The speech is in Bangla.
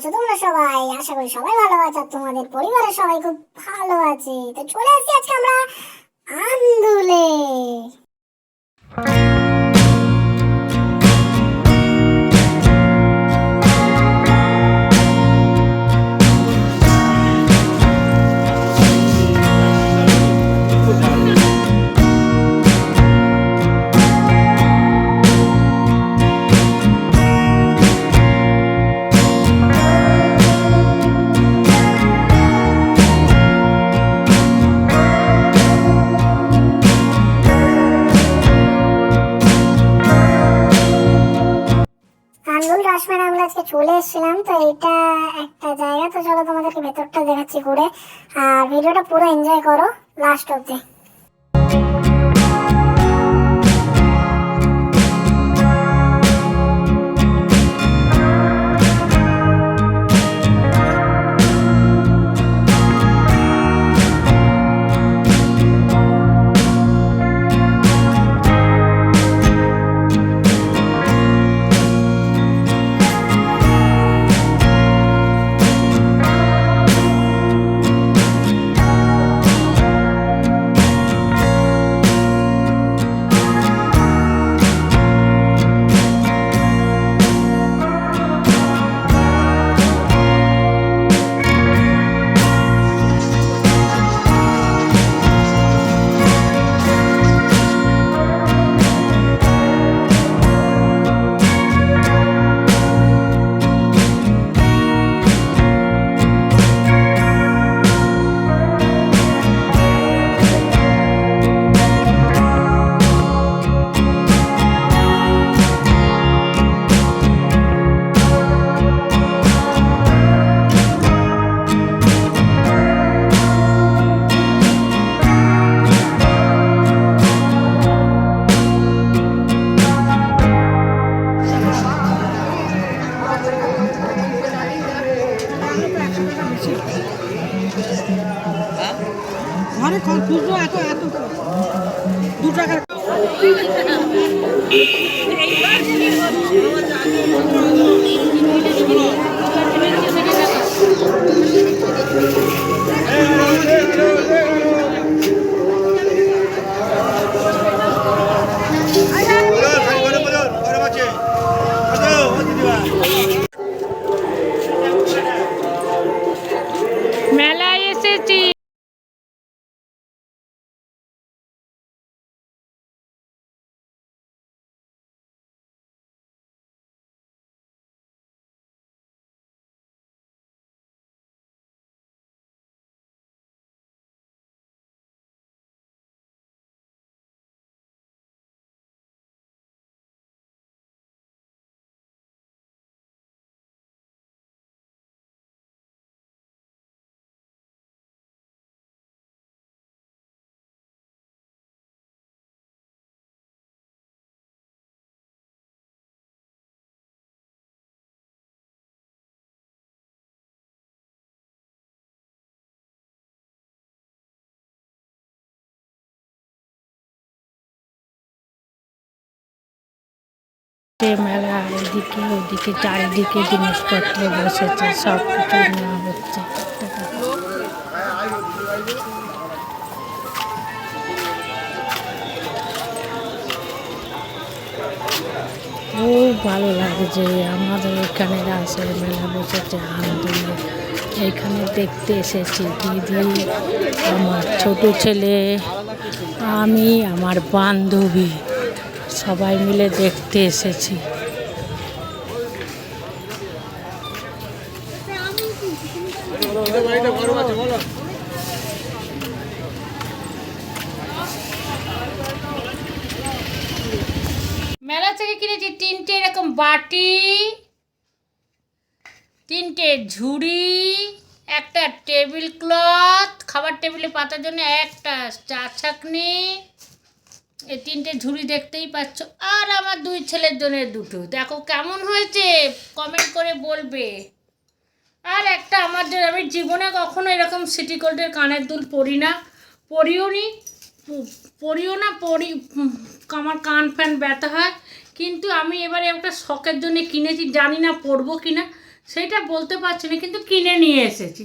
আছো তোমরা সবাই? আশা করি সবাই ভালো আছো আর তোমাদের পরিবারের সবাই খুব ভালো আছে। তো চলে এসেছি আজকে আমরা আন্দুলে। আন্দুল রাসমেলা আমরা আজকে চলে এসেছিলাম। তো এটা একটা জায়গা, তো চলো তোমাদেরকে ভেতরটা দেখাচ্ছি ঘুরে, আর ভিডিওটা পুরো এনজয় করো লাস্ট অব্দি। ঘরে খুচরো এত এত 2 টাকা। মেলায় এসেছি। মেলা এদিকে ওদিকে চারিদিকে জিনিসপত্র বসেছে, সব কিছু নেওয়া হচ্ছে। খুব ভালো লাগছে। আমাদের এখানে রাসের মেলা বসেছে আন্দুলে, এখানে দেখতে এসেছি দিদি, আমার ছোট ছেলে, আমি, আমার বান্ধবী সবাই মিলে দেখতে এসেছি। মেলা থেকে কিনেছি 3টে এরকম বাটি, 3টে ঝুড়ি, একটা টেবিল ক্লথ খাবার টেবিলে পাতার জন্য, একটা চা ছাঁকনি, এই 3টে ঝুড়ি দেখতেই পাচ্ছ, আর আমার 2 ছেলের জন্য 2টো। দেখো কেমন হয়েছে, কমেন্ট করে বলবে। আর একটা আমার জন্য, আমি জীবনে কখনো এরকম সিটি গোল্ডের কানের দুল পরি না, পরিও না, আমার কান ফ্যান ব্যথা হয়, কিন্তু আমি এবারে একটা শখের জন্য কিনেছি, জানি না পরবো কিনা। সেটা বলতে পারছি না, কিন্তু কিনে নিয়ে এসেছি।